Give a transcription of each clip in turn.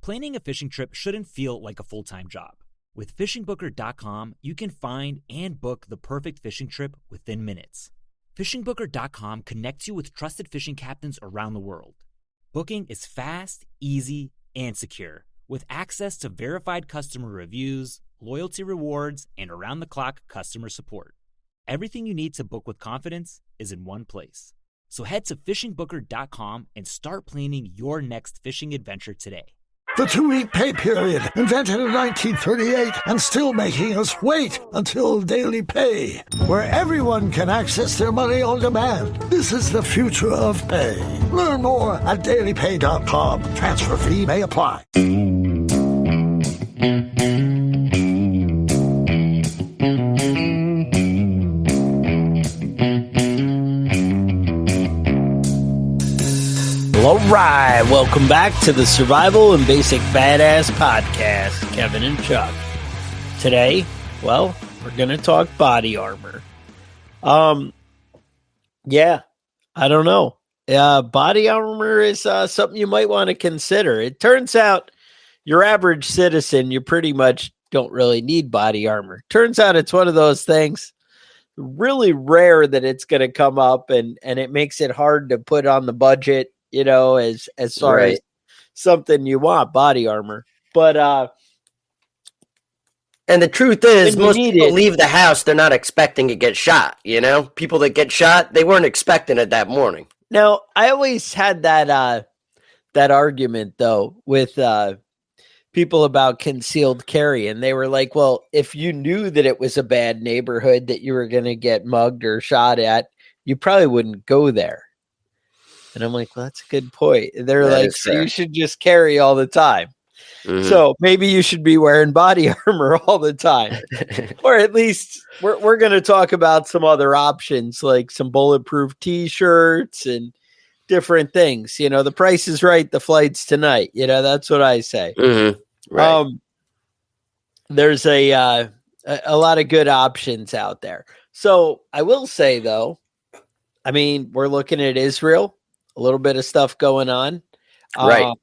Planning a fishing trip shouldn't feel like a full-time job. With fishingbooker.com, you can find and book the perfect fishing trip within minutes. Fishingbooker.com connects you with trusted fishing captains around the world. Booking is fast, easy, and secure, with access to verified customer reviews, loyalty rewards, and around-the-clock customer support. Everything you need to book with confidence is in one place. So head to fishingbooker.com and start planning your next fishing adventure today. The 2-week pay period, invented in 1938 and still making us wait until daily pay, where everyone can access their money on demand. This is the future of pay. Learn more at dailypay.com. Transfer fee may apply. All right, welcome back to the Survival and Basic Badass Podcast, Kevin and Chuck. Today, well, we're going to talk body armor. Yeah, I don't know. Body armor is something you might want to consider. It turns out your average citizen, you pretty much don't really need body armor. Turns out it's one of those things really rare that it's going to come up, and it makes it hard to put on the budget. You know, as far as something you want, body armor. But and the truth is, most people leave the house, they're not expecting to get shot. You know, people that get shot, they weren't expecting it that morning. Now, I always had that argument though with people about concealed carry, and they were like, "Well, if you knew that it was a bad neighborhood that you were going to get mugged or shot at, you probably wouldn't go there." And I'm like, well, that's a good point. They're like, so you should just carry all the time. Mm-hmm. So maybe you should be wearing body armor all the time. Or at least we're going to talk about some other options, like some bulletproof T-shirts and different things. You know, the price is right. The flight's tonight. You know, that's what I say. Mm-hmm. Right. There's a lot of good options out there. So I will say, though, I mean, we're looking at Israel. A little bit of stuff going on. Right.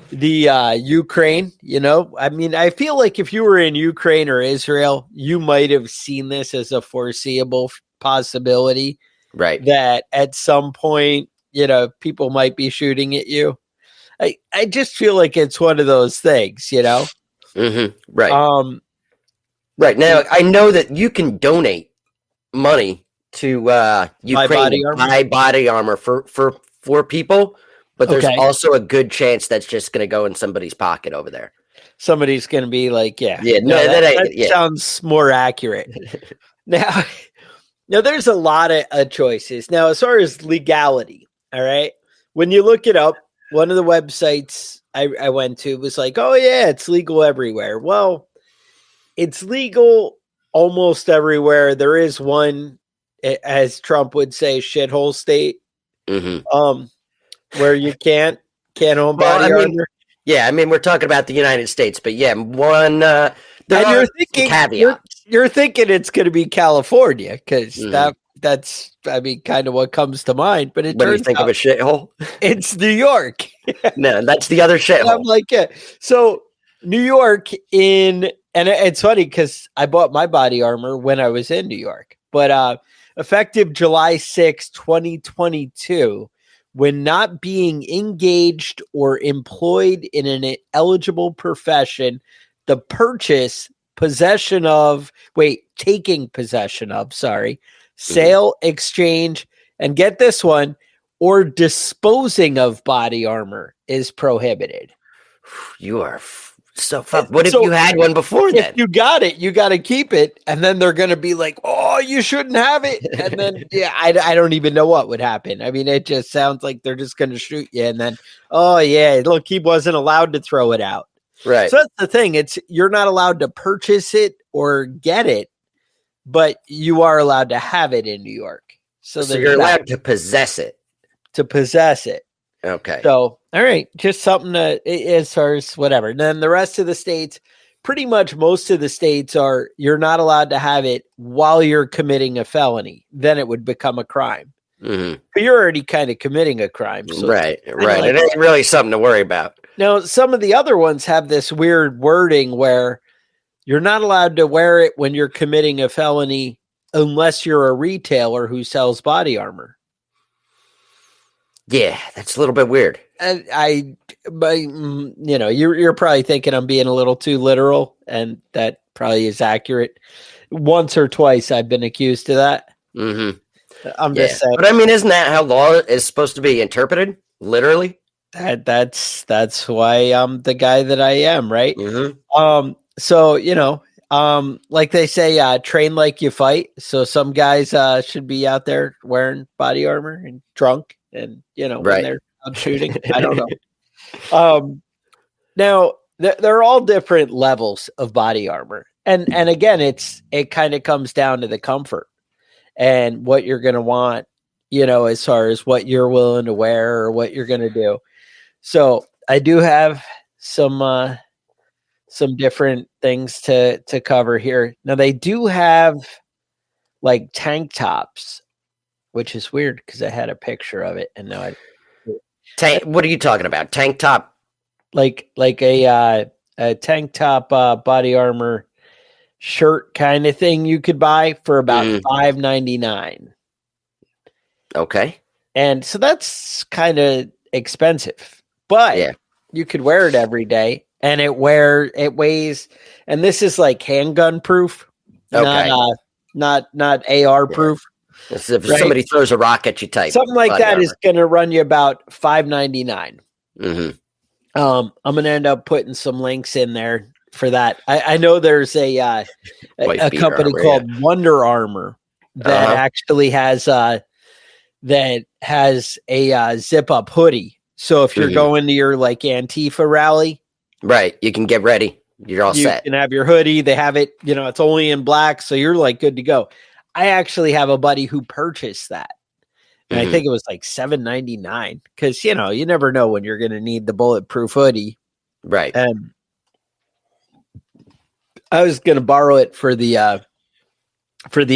The Ukraine, you know, I mean, I feel like if you were in Ukraine or Israel, you might have seen this as a foreseeable possibility. Right. That at some point, you know, people might be shooting at you. I just feel like it's one of those things, you know? Mm-hmm. Right. Right. Now, I know that you can donate money to Ukraine buy body armor for people, but there's also a good chance that's just going to go in somebody's pocket over there. Somebody's going to be like, that sounds more accurate. Now there's a lot of choices. Now, as far as legality, all right, when you look it up, one of the websites I went to was like, oh yeah, it's legal everywhere. Well, it's legal almost everywhere. There is one, as Trump would say, shithole state. Mm-hmm. Where you can't own body armor. Yeah, I mean, we're talking about the United States, but yeah, one. You're thinking it's going to be California because that's I mean, kind of what comes to mind. But it turns out of a shithole. It's New York. No, that's the other shithole. I'm like, yeah. So New York and it's funny because I bought my body armor when I was in New York, but effective July 6, 2022, when not being engaged or employed in an eligible profession, the purchase, taking possession of, sale, exchange, and get this one, or disposing of body armor is prohibited. You are so fucked. What if you had one before then? If you got it, you got to keep it. And then they're going to be like, oh, you shouldn't have it. And then, I don't even know what would happen. I mean, it just sounds like they're just going to shoot you. And then, oh, yeah, look, he wasn't allowed to throw it out. Right. So that's the thing. You're not allowed to purchase it or get it, but you are allowed to have it in New York. So you're allowed to possess it. Okay. So, all right, just something to, as far as whatever. And then the rest of the states, pretty much most of the states you're not allowed to have it while you're committing a felony. Then it would become a crime. Mm-hmm. But you're already kind of committing a crime. So right. It ain't really something to worry about. Now, some of the other ones have this weird wording where you're not allowed to wear it when you're committing a felony unless you're a retailer who sells body armor. Yeah, that's a little bit weird. And you're probably thinking I'm being a little too literal, and that probably is accurate. Once or twice I've been accused of that. Mm-hmm. I'm just saying. But I mean, isn't that how law is supposed to be interpreted? Literally? That's why I'm the guy that I am, right? Mm-hmm. So, like they say, train like you fight. So some guys should be out there wearing body armor and drunk and, when they're out shooting. I don't know. Now, they're all different levels of body armor. And again, it kind of comes down to the comfort and what you're going to want, as far as what you're willing to wear or what you're going to do. So I do have some different things to cover here. Now they do have like tank tops, which is weird because I had a picture of it and now what are you talking about? Tank top? Like a tank top body armor shirt kind of thing you could buy for about $5.99. Okay. And so that's kind of expensive. But you could wear it every day, and it weighs, and this is like handgun proof, not AR proof. If somebody throws a rock at you type. Something like that is going to run you about $5.99. Mm-hmm. I'm going to end up putting some links in there for that. I know there's a company called Wonder Armor that actually has a zip up hoodie. So if you're going to your like Antifa rally, right, you can get ready. You're all set. You can have your hoodie. They have it, it's only in black, so you're like good to go. I actually have a buddy who purchased that. And I think it was like $7.99 because you never know when you're going to need the bulletproof hoodie. Right. And I was going to borrow it for the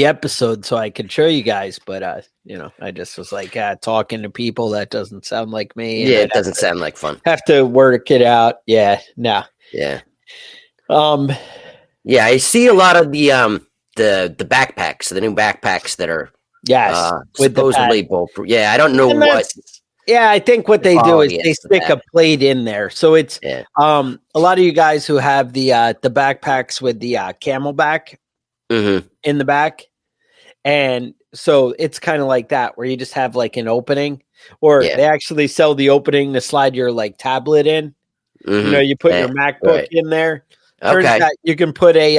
episode so I could show you guys, but I just was like, talking to people, that doesn't sound like me. Yeah, it doesn't sound like fun. Have to work it out. Yeah, no. Yeah. Yeah, I see a lot of the backpacks, the new backpacks that are supposedly bulletproof. Yeah, I don't know what. Yeah, I think what they do is they stick a plate in there. So it's a lot of you guys who have the backpacks with the camelback in the back. And so it's kind of like that where you just have like an opening, or they actually sell the opening to slide your like tablet in. You put your MacBook in there. Turns out you can put they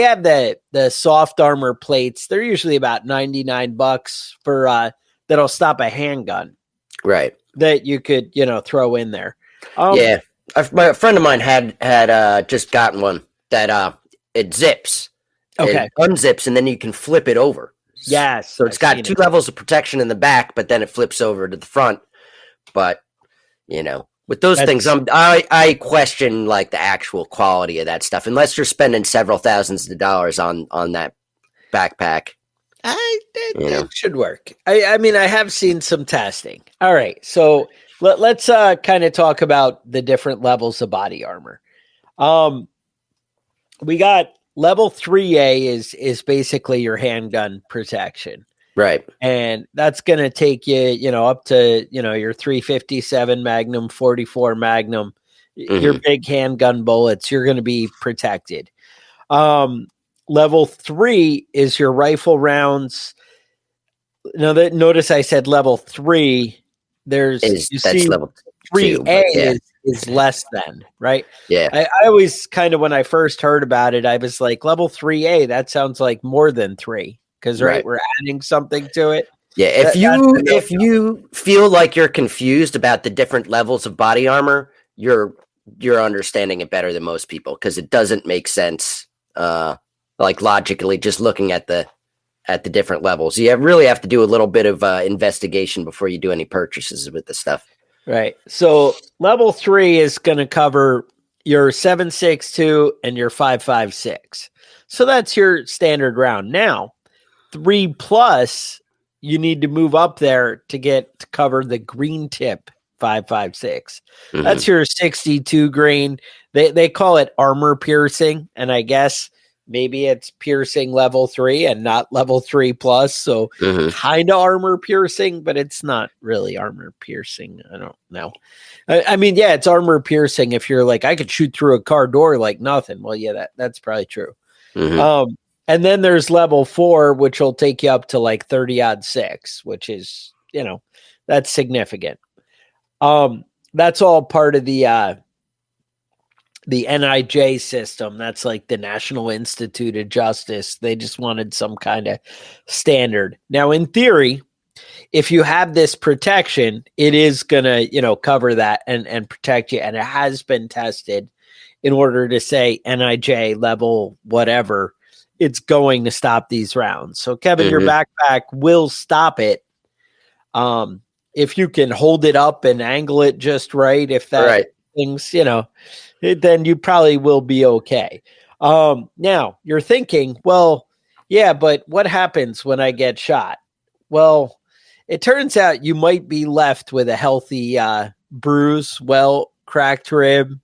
have the soft armor plates. They're usually about $99 for that'll stop a handgun. Right. That you could, throw in there. A friend of mine had just gotten one that it zips. Okay. It unzips and then you can flip it over. Yes. So it's got two levels of protection in the back, but then it flips over to the front. But, with those things, I question like the actual quality of that stuff, unless you're spending several thousands of dollars on that backpack. It should work. I mean, I have seen some testing. All right. So let's kind of talk about the different levels of body armor. We got level 3A is basically your handgun protection. Right. And that's going to take you, up to, your 357 Magnum, 44 Magnum, your big handgun bullets, you're going to be protected. Level 3 is your rifle rounds. Now notice I said level 3. That's level 3A is less than, right? Yeah. I always kind of, when I first heard about it, I was like, level 3A, that sounds like more than 3. Because we're adding something to it. Yeah, if you feel like you're confused about the different levels of body armor, you're understanding it better than most people because it doesn't make sense, like logically, just looking at the different levels. You really have to do a little bit of investigation before you do any purchases with the stuff. Right. So level 3 is going to cover your 7.62 and your 5.56. So that's your standard round. Now, 3+, you need to move up there to cover the green tip .556. That's your 62 grain. They call it armor piercing, and I guess maybe it's piercing level 3 and not level 3 plus. So kind of armor piercing, but it's not really armor piercing. I don't know. I mean, yeah, it's armor piercing if you're like, I could shoot through a car door like nothing. Well, yeah, that's probably true. And then there's level 4, which will take you up to like 30-06, which is, that's significant. That's all part of the NIJ system. That's like the National Institute of Justice. They just wanted some kind of standard. Now, in theory, if you have this protection, it is going to, cover that and protect you. And it has been tested in order to say NIJ level, whatever, it's going to stop these rounds. So Kevin, your backpack will stop it. If you can hold it up and angle it just right, if that things, then you probably will be okay. Now you're thinking, well, yeah, but what happens when I get shot? Well, it turns out you might be left with a healthy bruise, cracked rib,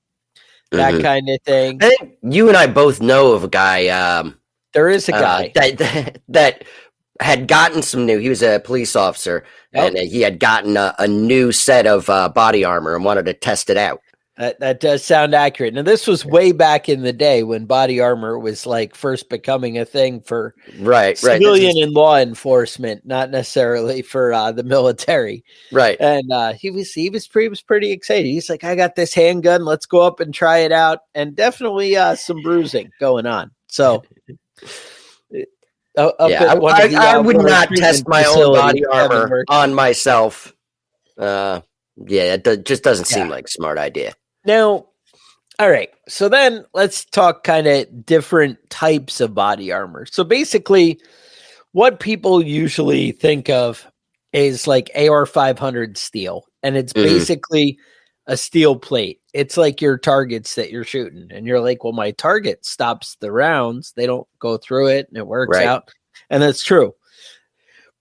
that kind of thing. I think you and I both know of a guy. There is a guy that had gotten some new. He was a police officer, and he had gotten a new set of body armor and wanted to test it out. That does sound accurate. Now, this was way back in the day when body armor was like first becoming a thing for civilian and law enforcement, not necessarily for the military. Right. And he was pretty excited. He's like, I got this handgun. Let's go up and try it out. And definitely some bruising going on. So I would not test my own body armor on myself. It just doesn't seem like a smart idea. Now, all right. So then let's talk kind of different types of body armor. So basically, what people usually think of is like AR-500 steel, and it's basically a steel plate. It's like your targets that you're shooting, and you're like, well, my target stops the rounds. They don't go through it, and it works out. And that's true.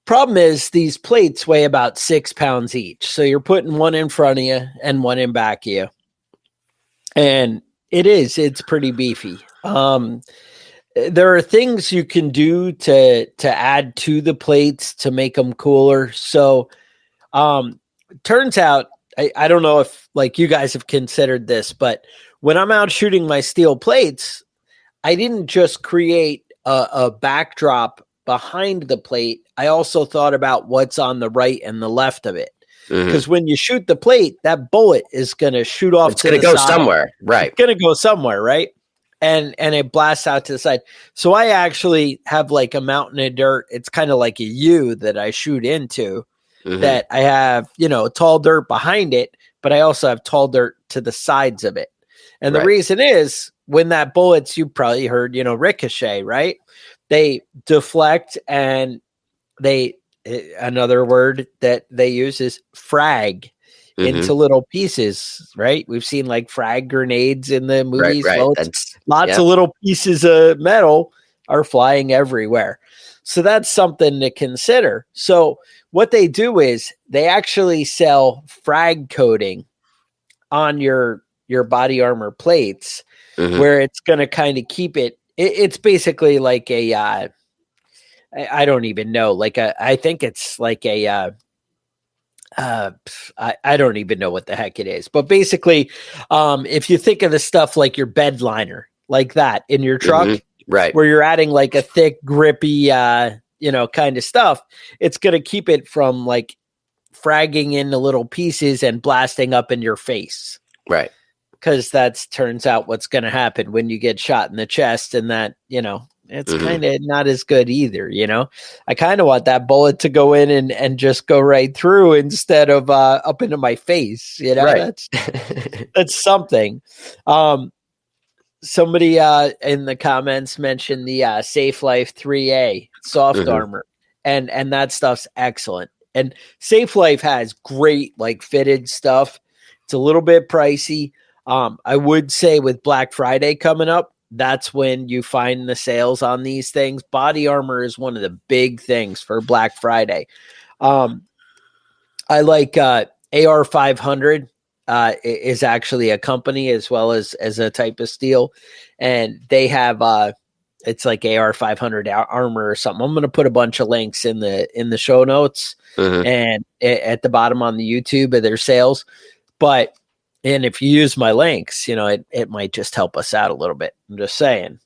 Problem is, these plates weigh about 6 pounds each. So you're putting one in front of you and one in back of you. And it's pretty beefy. There are things you can do to add to the plates to make them cooler. So turns out, I don't know if like you guys have considered this, but when I'm out shooting my steel plates, I didn't just create a backdrop behind the plate. I also thought about what's on the right and the left of it. Because when you shoot the plate, that bullet is going to shoot off to the side. It's going to go somewhere, right? It's going to go somewhere, right? And it blasts out to the side. So I actually have like a mountain of dirt. It's kind of like a U that I shoot into, that I have, tall dirt behind it, but I also have tall dirt to the sides of it. And the reason is when that bullets, you probably heard, ricochet, right? They deflect, and another word that they use is frag into little pieces, right? We've seen like frag grenades in the movies. Right. Well, lots of little pieces of metal are flying everywhere. So that's something to consider. So what they do is they actually sell frag coating on your body armor plates, where it's going to kind of keep it. It's basically like a I don't even know. I think it's like I don't even know what the heck it is. But basically, if you think of the stuff like your bed liner, like that in your truck, where you're adding like a thick, grippy, kind of stuff, it's going to keep it from like fragging into little pieces and blasting up in your face. Right. Because that turns out what's going to happen when you get shot in the chest, and that, it's kind of not as good either, I kind of want that bullet to go in and just go right through instead of up into my face, That's something. Somebody in the comments mentioned the Safe Life 3A soft armor, and that stuff's excellent. And Safe Life has great like fitted stuff. It's a little bit pricey. I would say with Black Friday coming up, that's when you find the sales on these things. Body armor is one of the big things for Black Friday. I like AR 500 is actually a company as well as a type of steel, and they have it's like AR 500 armor or something. I'm going to put a bunch of links in the show notes and at the bottom on the YouTube of their sales. And if you use my links, it might just help us out a little bit. I'm just saying.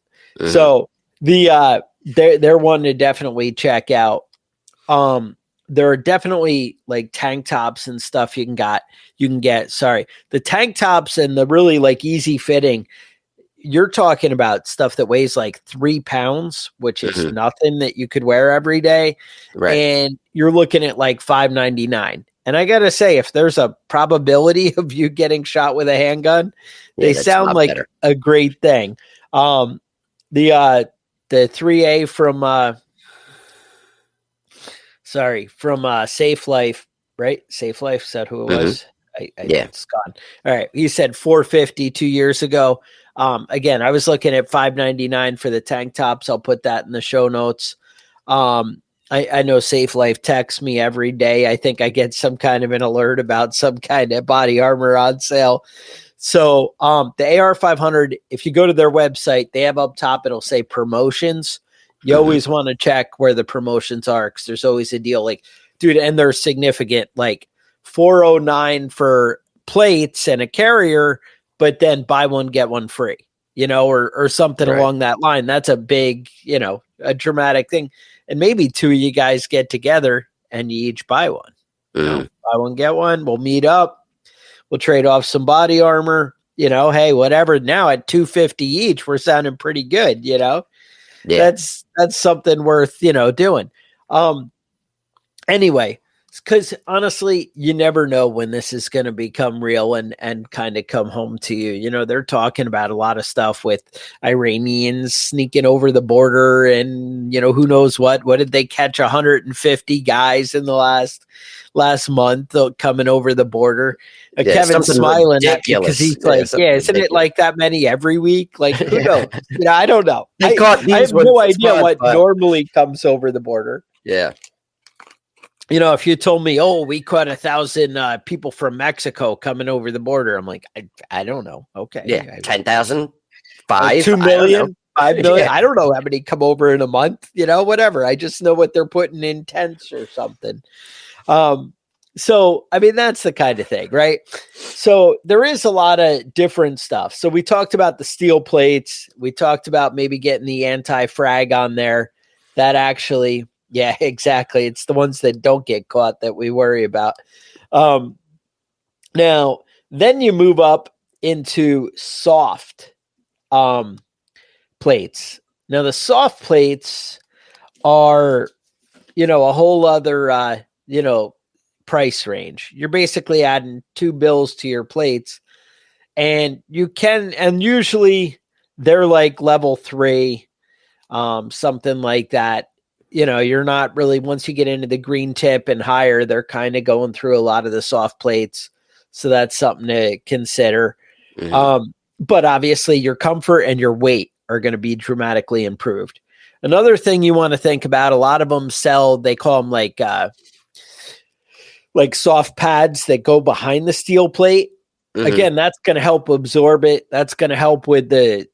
So they're one to definitely check out. There are definitely like tank tops and stuff you can get. Sorry, the tank tops and the really like easy fitting. You're talking about stuff that weighs like 3 pounds, which is nothing that you could wear every day. Right. And you're looking at like $5.99. And I got to say, if there's a probability of you getting shot with a handgun, they sound like a great thing. The 3A from Safe Life, right? Safe Life, is that who it was? Yeah. It's gone. All right. He said $450 2 years ago. Again, I was looking at $5.99 for the tank tops. I'll put that in the show notes. I know Safe Life texts me every day. I think I get some kind of an alert about some kind of body armor on sale. So the AR 500, if you go to their website, they have up top, it'll say promotions. You always want to check where the promotions are because there's always a deal. Like, dude, and they're significant, like $409 for plates and a carrier, but then buy one, get one free, or something along that line. That's a big, a dramatic thing. And maybe two of you guys get together and you each buy one. Buy one, get one. We'll meet up. We'll trade off some body armor. Hey, whatever. Now at $250 each, we're sounding pretty good. Yeah. That's something worth doing. Anyway, because honestly, you never know when this is going to become real and kind of come home to you. They're talking about a lot of stuff with Iranians sneaking over the border and, who knows what. What did they catch? 150 guys in the last month coming over the border. Kevin's smiling at me because he's like, isn't ridiculous. It like that many every week? Like, who knows? I don't know. I have no idea what normally comes over the border. Yeah. If you told me, we caught 1,000 people from Mexico coming over the border, I'm like, I don't know. Okay. Yeah. 10,000, 5, 2 million, 5 million. I don't know how many come over in a month, whatever. I just know what they're putting in tents or something. So, I mean, that's the kind of thing, right? So there is a lot of different stuff. So we talked about the steel plates. We talked about maybe getting the anti-frag on there. That actually, yeah, exactly. It's the ones that don't get caught that we worry about. Now, then you move up into soft plates. Now, the soft plates are, a whole other, price range. You're basically adding 2 bills to your plates, and usually they're like level 3, something like that. You're not really, once you get into the green tip and higher, they're kind of going through a lot of the soft plates. So that's something to consider. But obviously your comfort and your weight are going to be dramatically improved. Another thing you want to think about, a lot of them sell, they call them like soft pads that go behind the steel plate. Again, that's going to help absorb it. That's going to help with the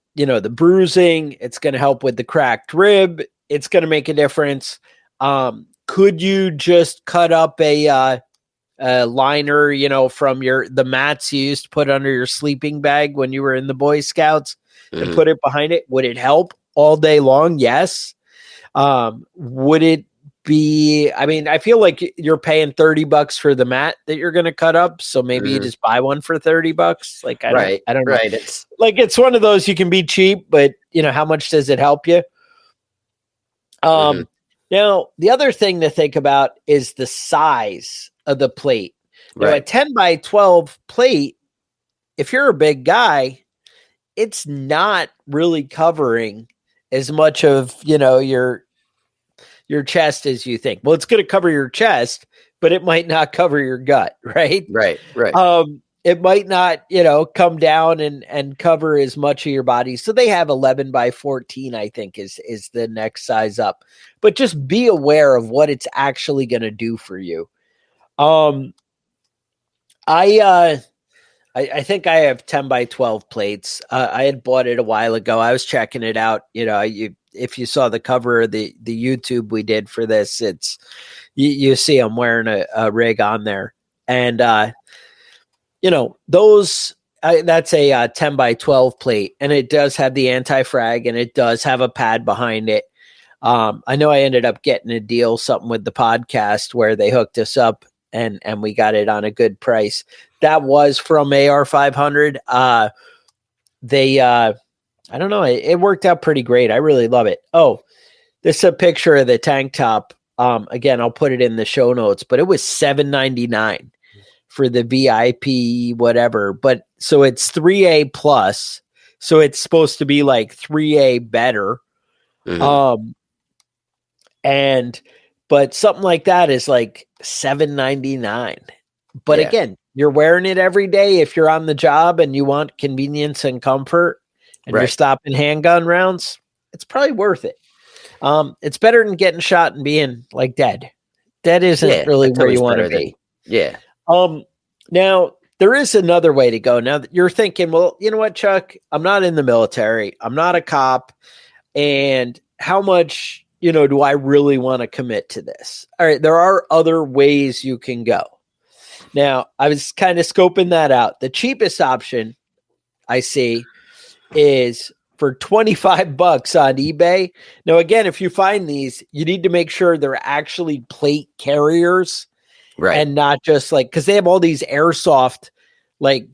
bruising. It's going to help with the cracked rib. It's going to make a difference. Could you just cut up a liner, from the mats you used to put under your sleeping bag when you were in the Boy Scouts and put it behind it? Would it help all day long? Yes. Would it be, I feel like you're paying $30 for the mat that you're going to cut up. So maybe you just buy one for $30. Like, I don't know. Right. It's one of those, you can be cheap, but how much does it help you? Now the other thing to think about is the size of the plate. Now, a 10 by 12 plate, if you're a big guy, it's not really covering as much of, your chest as you think. Well, it's going to cover your chest, but it might not cover your gut, right? Right. It might not, come down and cover as much of your body. So they have 11 by 14, I think is the next size up, but just be aware of what it's actually going to do for you. I think I have 10 by 12 plates. I had bought it a while ago. I was checking it out. If you saw the cover of the YouTube we did for this, it's you see I'm wearing a rig on there, and that's a 10 by 12 plate, and it does have the anti-frag, and it does have a pad behind it. I know I ended up getting a deal, something with the podcast where they hooked us up and we got it on a good price. That was from AR 500. I don't know. It worked out pretty great. I really love it. Oh, this is a picture of the tank top. Again, I'll put it in the show notes, but it was $7.99 for the VIP, whatever. But so it's 3A plus. So it's supposed to be like 3A better. Mm-hmm. But something like that is like $7.99. But again, you're wearing it every day. If you're on the job and you want convenience and comfort and you're stopping handgun rounds, it's probably worth it. It's better than getting shot and being like dead. Dead isn't really where you want to be. Yeah. Now there is another way to go. Now that you're thinking, well, you know what, Chuck, I'm not in the military. I'm not a cop. And how much, do I really want to commit to this? All right. There are other ways you can go. Now, I was kind of scoping that out. The cheapest option I see is for $25 on eBay. Now, again, if you find these, you need to make sure they're actually plate carriers, right? And not just because they have all these airsoft,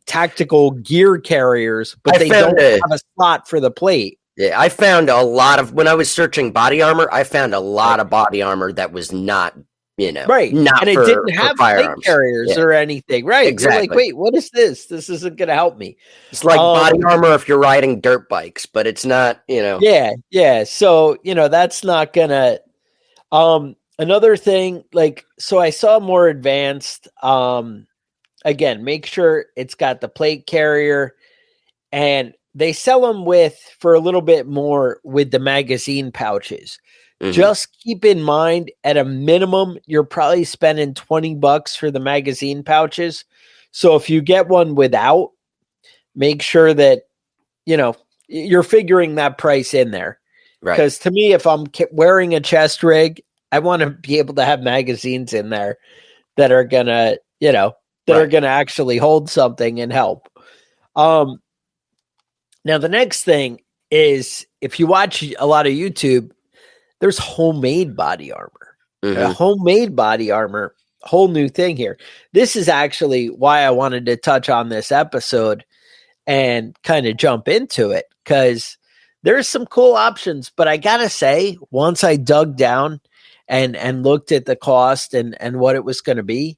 tactical gear carriers, but they don't have a slot for the plate. Yeah, I found a lot of, when I was searching body armor, I found a lot of body armor that was not, right. Not and it didn't have plate carriers or anything. Right. Exactly. You're wait, what is this? This isn't going to help me. It's like body armor if you're riding dirt bikes, but it's not, Yeah. Yeah. So, that's not going to, another thing, so I saw more advanced, again, make sure it's got the plate carrier, and they sell them for a little bit more with the magazine pouches. Mm-hmm. Just keep in mind, at a minimum, you're probably spending $20 for the magazine pouches. So if you get one without, make sure that, you're figuring that price in there. Right. Because to me, if I'm wearing a chest rig, I want to be able to have magazines in there that are going to, are going to actually hold something and help. Now, the next thing is, if you watch a lot of YouTube, there's homemade body armor. Mm-hmm. Homemade body armor, whole new thing here. This is actually why I wanted to touch on this episode and kind of jump into it, because there's some cool options. But I got to say, once I dug down and looked at the cost and what it was going to be,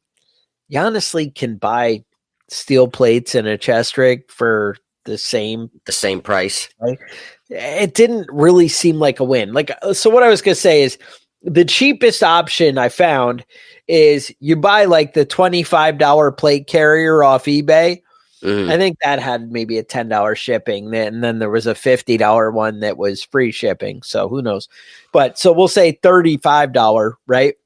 you honestly can buy steel plates and a chest rig for the same price. Right? It didn't really seem like a win. So what I was going to say is, the cheapest option I found is you buy the $25 plate carrier off eBay. Mm-hmm. I think that had maybe a $10 shipping. And then there was a $50 one that was free shipping. So who knows? But so we'll say $35, right?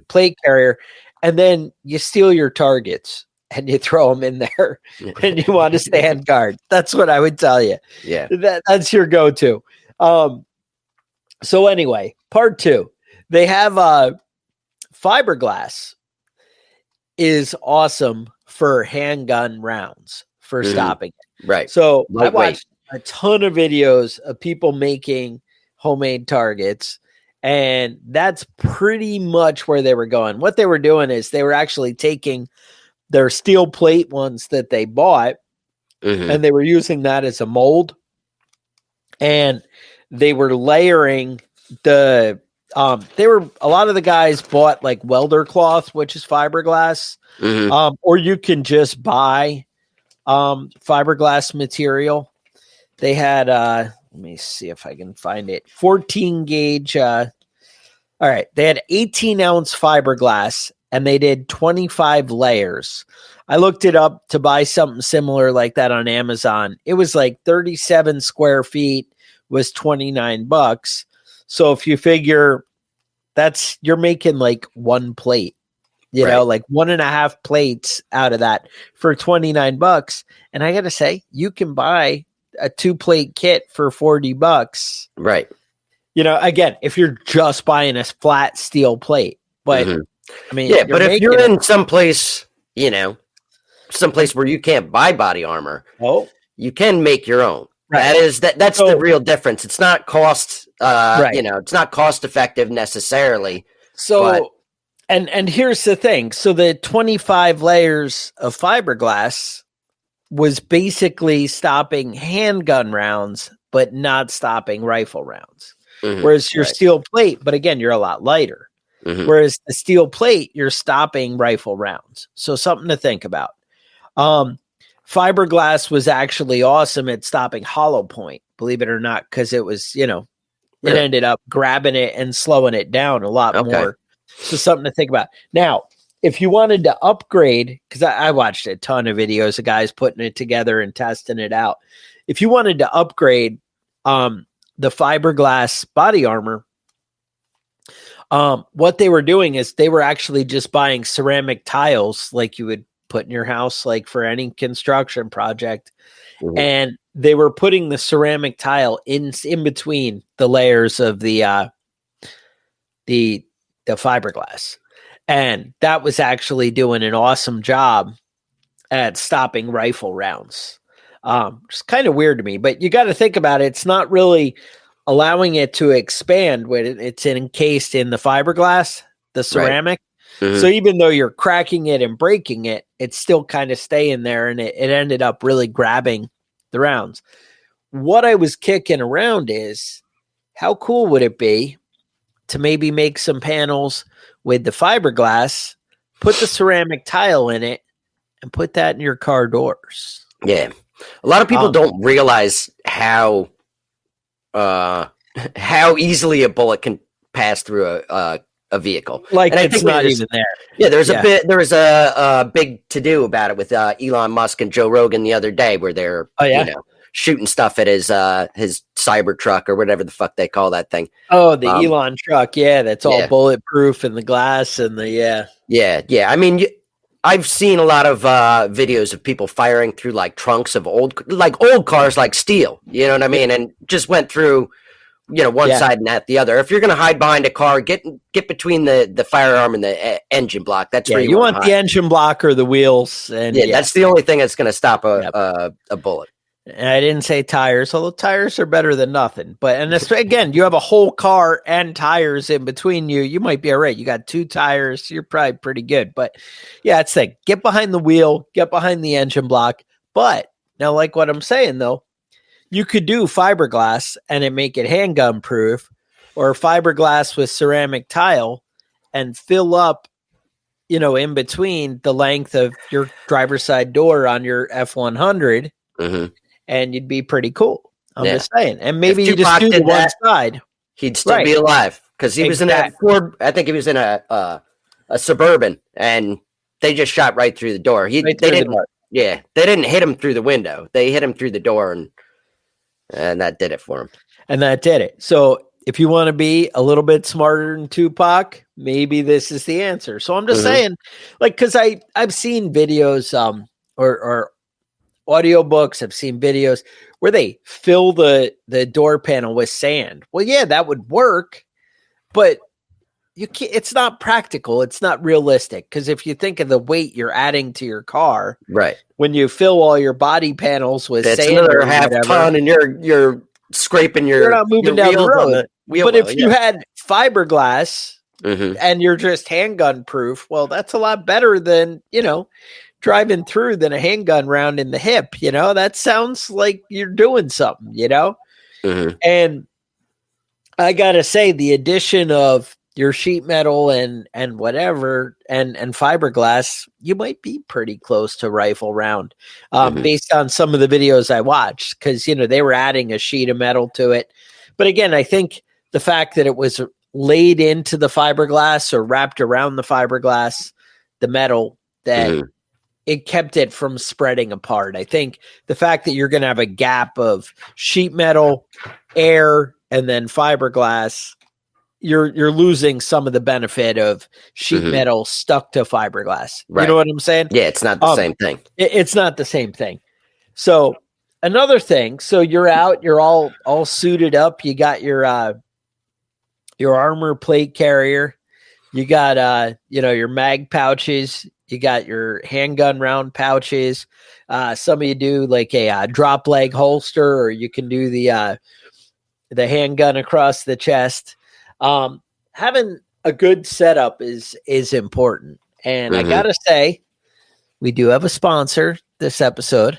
Plate carrier. And then you steal your targets and you throw them in there and you want to stand guard. That's what I would tell you. Yeah. That's your go-to. So anyway, part 2, they have fiberglass is awesome for handgun rounds, for stopping it. Right. So I watched a ton of videos of people making homemade targets, and that's pretty much where they were going. What they were doing is they were actually taking their steel plate ones that they bought, and they were using that as a mold, and they were layering a lot of the guys bought welder cloth, which is fiberglass, or you can just buy fiberglass material. They had let me see if I can find it, 14 gauge all right, they had 18-ounce fiberglass, and they did 25 layers. I looked it up to buy something similar like that on Amazon. It was 37 square feet, was $29. So if you figure you're making one plate, you know, like 1.5 plates out of that for $29. And I got to say, you can buy a 2-plate kit for $40. Right. You know, again, if you're just buying a flat steel plate, but I mean, yeah, but if you're in someplace, you know, someplace where you can't buy body armor, you can make your own. Right. That's the real difference. It's not cost, you know, it's not cost effective necessarily. So, and here's the thing. So the 25 layers of fiberglass was basically stopping handgun rounds, but not stopping rifle rounds. Whereas your steel plate, but again, you're a lot lighter. Whereas the steel plate, you're stopping rifle rounds. So something to think about. Fiberglass was actually awesome at stopping hollow point, believe it or not, because it was, you know, it ended up grabbing it and slowing it down a lot more. So something to think about. Now, if you wanted to upgrade, because I watched a ton of videos of guys putting it together and testing it out. If you wanted to upgrade the fiberglass body armor, what they were doing is they were actually just buying ceramic tiles like you would put in your house, like for any construction project. And they were putting the ceramic tile in between the layers of the fiberglass. And that was actually doing an awesome job at stopping rifle rounds. It's kind of weird to me, but you got to think about it. It's not really allowing it to expand when it's encased in the fiberglass, the ceramic. So even though you're cracking it and breaking it, it's still kind of staying there, and it ended up really grabbing the rounds. What I was kicking around is, how cool would it be to maybe make some panels with the fiberglass, put the ceramic tile in it, and put that in your car doors? Yeah. A lot of people don't realize how easily a bullet can pass through a vehicle. Like, and it's not even there. Yeah, there was a big to-do about it with Elon Musk and Joe Rogan the other day, where they're you know, shooting stuff at his cyber truck or whatever the fuck they call that thing. Oh, the Elon truck. Yeah, that's all bulletproof and the glass and the Yeah. I mean, I've seen a lot of videos of people firing through like trunks of old cars, like steel. You know what I mean? And just went through, you know, one side and not the other. If you're going to hide behind a car, get between the firearm and the engine block. That's where you want the engine block or the wheels. And that's the only thing that's going to stop a bullet. And I didn't say tires, although tires are better than nothing. But again, you have a whole car and tires in between you. You might be all right. You got 2 tires. You're probably pretty good. But yeah, it's like, get behind the wheel, get behind the engine block. But now, like what I'm saying though, you could do fiberglass and it make it handgun proof, or fiberglass with ceramic tile and fill up, you know, in between the length of your driver's side door on your F-100. And you'd be pretty cool. I'm just saying. And maybe you just do the one side. He'd still be alive, because he was in a Ford. I think he was in a Suburban, and they just shot right through the door. They didn't hit him through the window. They hit him through the door, and that did it for him. And that did it. So if you want to be a little bit smarter than Tupac, maybe this is the answer. So I'm just saying, like, because I've seen videos or audiobooks, I've seen videos where they fill the door panel with sand. Well, yeah, that would work, but you can't, it's not practical. It's not realistic, because if you think of the weight you're adding to your car, right, when you fill all your body panels with that's sand, another half ton, and you're scraping you're not moving down the road. But if you had fiberglass and you're just handgun proof, well, that's a lot better than, you know, driving through than a handgun round in the hip. You know, that sounds like you're doing something, you know? And I gotta say, the addition of your sheet metal and whatever and fiberglass, you might be pretty close to rifle round, based on some of the videos I watched, because, you know, they were adding a sheet of metal to it. But again, I think the fact that it was laid into the fiberglass or wrapped around the fiberglass, the metal, that it kept it from spreading apart. I think the fact that you're going to have a gap of sheet metal, air, and then fiberglass, you're losing some of the benefit of sheet metal stuck to fiberglass. Right. You know what I'm saying? Yeah, it's not the same thing. It's not the same thing. So another thing, so you're out, you're all suited up. You got your armor plate carrier. You got your mag pouches. You got your handgun round pouches. Some of you do like a drop leg holster, or you can do the handgun across the chest. Having a good setup is important. And I gotta say, we do have a sponsor this episode.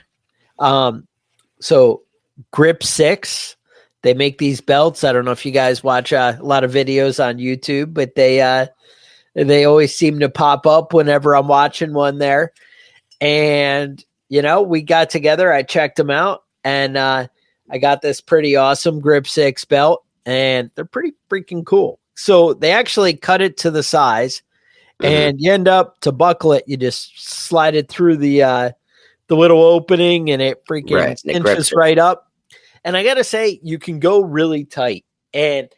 So Grip 6, they make these belts. I don't know if you guys watch a lot of videos on YouTube, but they always seem to pop up whenever I'm watching one there. And, we got together, I checked them out, and I got this pretty awesome Grip 6 belt, and they're pretty freaking cool. So they actually cut it to the size, and you end up to buckle it. You just slide it through the little opening, and it freaking inches right up. And I got to say, you can go really tight. And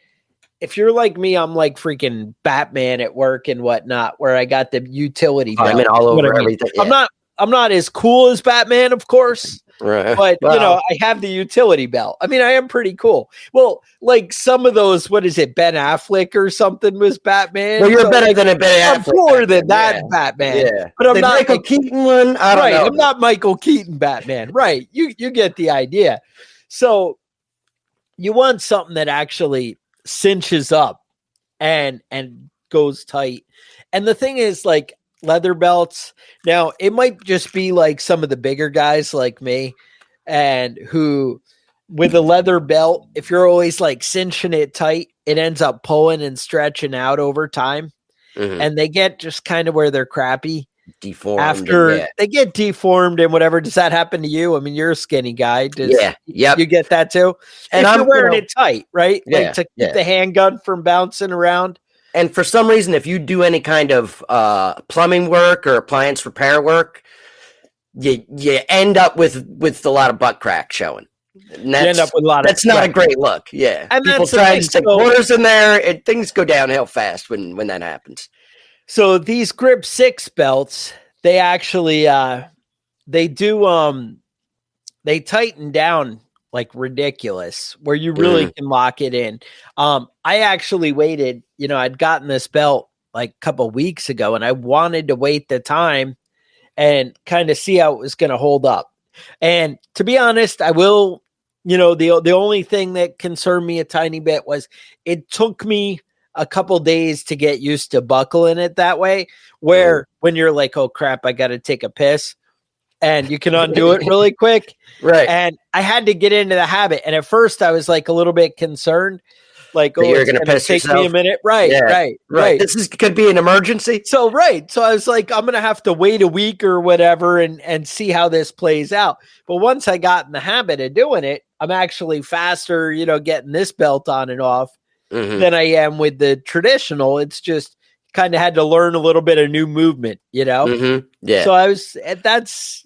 if you're like me, I'm like freaking Batman at work and whatnot, where I got the utility belt. I'm all over everything. Yeah. I'm not as cool as Batman, of course. Right. But, I have the utility belt. I mean, I am pretty cool. Well, like some of those, what is it, Ben Affleck or something was Batman? Well, you're better than a Ben Affleck. I'm cooler than that Batman. Yeah. But I'm not Michael Keaton one? I don't know. I'm not Michael Keaton Batman. Right. You get the idea. So you want something that actually cinches up and goes tight. And the thing is, like, leather belts, now it might just be like some of the bigger guys like me, and who with a leather belt, if you're always like cinching it tight, it ends up pulling and stretching out over time, and they get just kind of where they're crappy, deformed after they get deformed and whatever. Does that happen to you? I mean, you're a skinny guy. You get that too? And if you're wearing it tight, right? Like to keep the handgun from bouncing around. And for some reason, if you do any kind of plumbing work or appliance repair work, you end up with a lot of butt crack showing. And that's not a great look. Yeah, and people try to stick quarters in there, and things go downhill fast when that happens. So these Grip 6 belts, they actually they tighten down like ridiculous, where you really can lock it in. I actually waited, I'd gotten this belt like a couple weeks ago, and I wanted to wait the time and kind of see how it was going to hold up. And to be honest, I will, the only thing that concerned me a tiny bit was it took me a couple days to get used to buckling it that way, where when you're like, oh crap, I got to take a piss, and you can undo it really quick. Right. And I had to get into the habit. And at first I was like a little bit concerned, like, you're going to piss take yourself. Me a minute. Right. This could be an emergency. So I was like, I'm going to have to wait a week or whatever and see how this plays out. But once I got in the habit of doing it, I'm actually faster, getting this belt on and off than I am with the traditional. It's just kind of had to learn a little bit of new movement, Yeah. So that's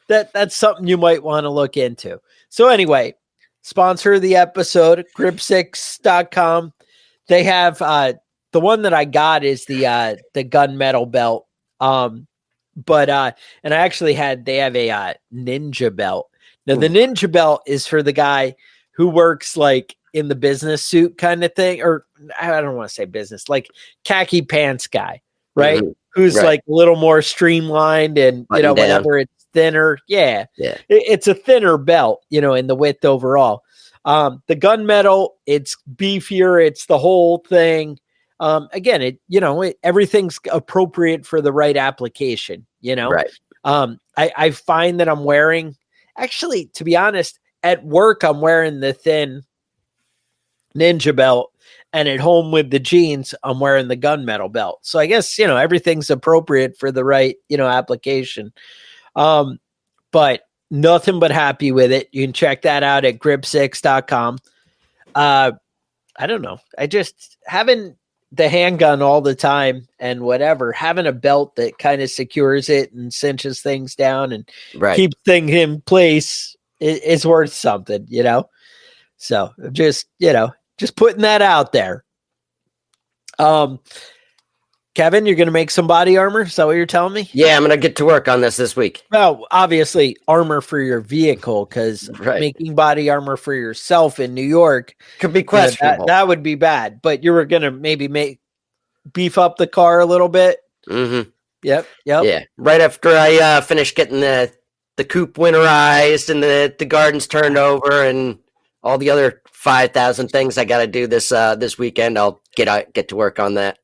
that's something you might want to look into. So anyway, sponsor of the episode, grip6.com. They have the one that I got is the gunmetal belt. And I actually they have a ninja belt. Now the ninja belt is for the guy who works like in the business suit kind of thing, or I don't want to say business, like khaki pants guy, right? Who's like a little more streamlined and, whenever it's thinner. Yeah. It's a thinner belt, in the width overall. The gunmetal, it's beefier. It's the whole thing. Again, everything's appropriate for the right application, Right. I find that I'm wearing, actually, to be honest, at work, I'm wearing the thin ninja belt, and at home with the jeans, I'm wearing the gunmetal belt. So I guess, everything's appropriate for the right, application. But nothing but happy with it. You can check that out at grip6.com. I don't know. I just having the handgun all the time and whatever, having a belt that kind of secures it and cinches things down and keeps things in place is worth something, So just putting that out there. Kevin, you're going to make some body armor? Is that what you're telling me? Yeah, I'm going to get to work on this week. Well, obviously armor for your vehicle, because making body armor for yourself in New York could be questionable. That would be bad. But you were going to maybe beef up the car a little bit. Mm-hmm. Yep. Yeah. Right after I finish getting the coop winterized and the gardens turned over and all the other 5,000 things I got to do this weekend, I'll get to work on that.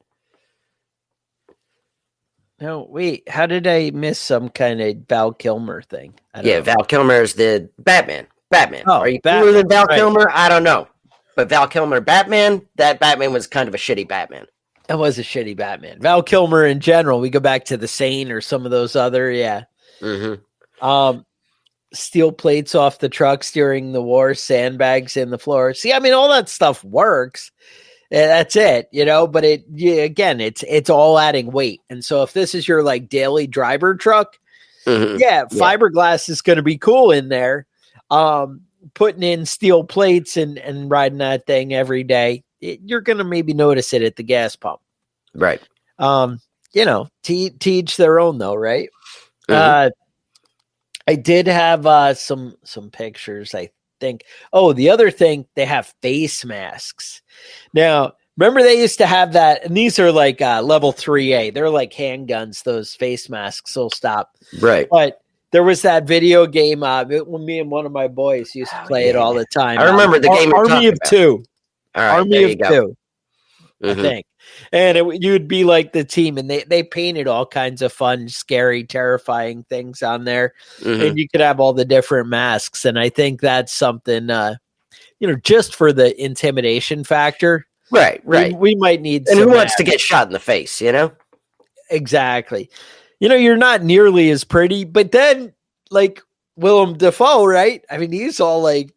No, wait. How did I miss some kind of Val Kilmer thing? Yeah, Val Kilmer is the Batman. Oh, are you cooler than Val Kilmer? I don't know. But Val Kilmer, Batman, that Batman was kind of a shitty Batman. It was a shitty Batman. Val Kilmer in general. We go back to The Saint or some of those other, Mm-hmm. Steel plates off the trucks during the war, sandbags in the floor. See, I mean, all that stuff works. That's it, but it's all adding weight. And so if this is your like daily driver truck, fiberglass is going to be cool in there. Putting in steel plates and riding that thing every day, you're going to maybe notice it at the gas pump. Right. To each their own though. Right. Mm-hmm. I did have some pictures, I think. Oh, the other thing, they have face masks. Now, remember they used to have that, and these are like level 3A. They're like handguns, those face masks will stop. Right. But there was that video game when me and one of my boys used to play it all the time. I remember the game Army of Two. All right, Army of Two, mm-hmm. I think. And you'd be like the team, and they painted all kinds of fun, scary, terrifying things on there. Mm-hmm. And you could have all the different masks. And I think that's something, just for the intimidation factor. Right. We might need and who wants to get shot in the face, Exactly. You're not nearly as pretty, but then like Willem Dafoe, right? I mean, he's all like,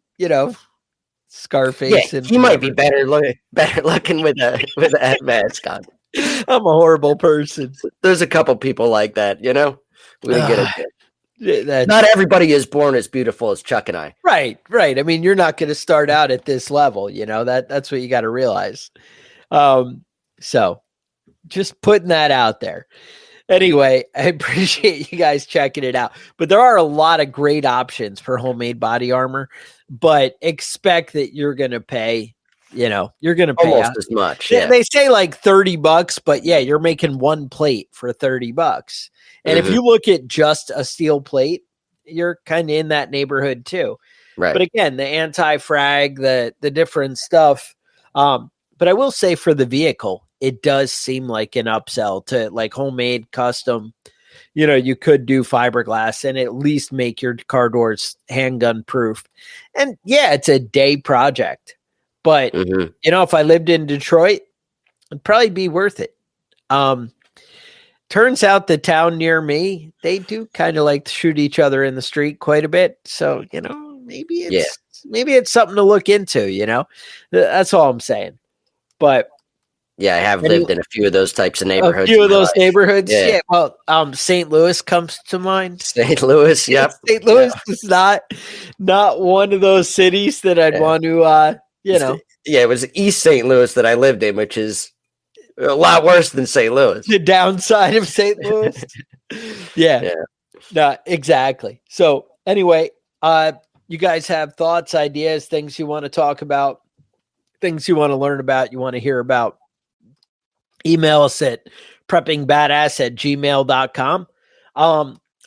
Scarface. Yeah, and he might be better looking with a mask on. I'm a horrible person. There's a couple people like that, We get it. Not everybody is born as beautiful as Chuck and I. Right. I mean, you're not going to start out at this level, that's what you got to realize. So just putting that out there. Anyway, I appreciate you guys checking it out. But there are a lot of great options for homemade body armor, but expect that you're going to pay, you're going to pay almost as much. Yeah. They say like $30, but you're making one plate for $30. And if you look at just a steel plate, you're kind of in that neighborhood too. Right. But again, the anti-frag, the different stuff. But I will say for the vehicle, it does seem like an upsell to like homemade custom. You could do fiberglass and at least make your car doors handgun proof. And it's a day project. But, if I lived in Detroit, it'd probably be worth it. Turns out the town near me, they do kind of like to shoot each other in the street quite a bit. So, maybe it's something to look into, That's all I'm saying. But yeah, I have lived in a few of those types of neighborhoods. A few of those neighborhoods. Yeah. Well, St. Louis comes to mind. St. Louis. Yep. St. Louis is not one of those cities that I'd want to, Yeah, it was East St. Louis that I lived in, which is a lot worse than St. Louis. The downside of St. Louis. Yeah. No, exactly. So anyway, you guys have thoughts, ideas, things you want to talk about, things you want to learn about, you want to hear about. Email us at preppingbadass@gmail.com.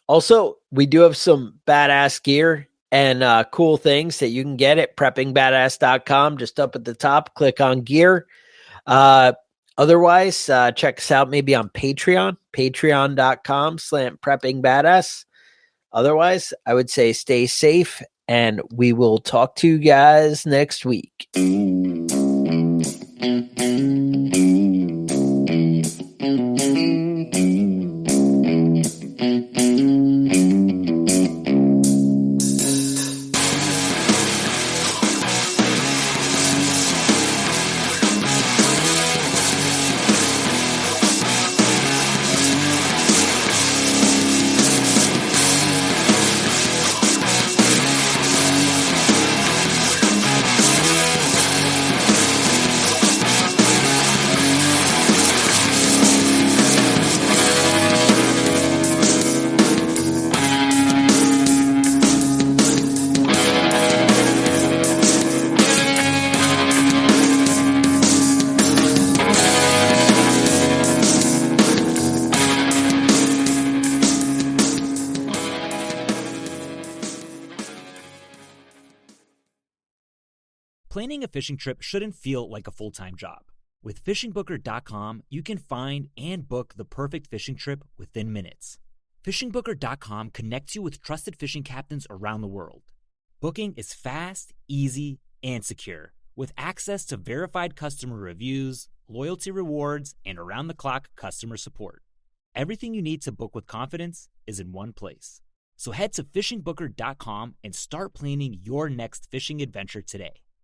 Also, we do have some badass gear and cool things that you can get at preppingbadass.com. Just up at the top, click on gear. Otherwise, check us out maybe on Patreon, patreon.com/preppingbadass. Otherwise, I would say stay safe, and we will talk to you guys next week. Planning a fishing trip shouldn't feel like a full-time job. With FishingBooker.com, you can find and book the perfect fishing trip within minutes. FishingBooker.com connects you with trusted fishing captains around the world. Booking is fast, easy, and secure, with access to verified customer reviews, loyalty rewards, and around-the-clock customer support. Everything you need to book with confidence is in one place. So head to FishingBooker.com and start planning your next fishing adventure today.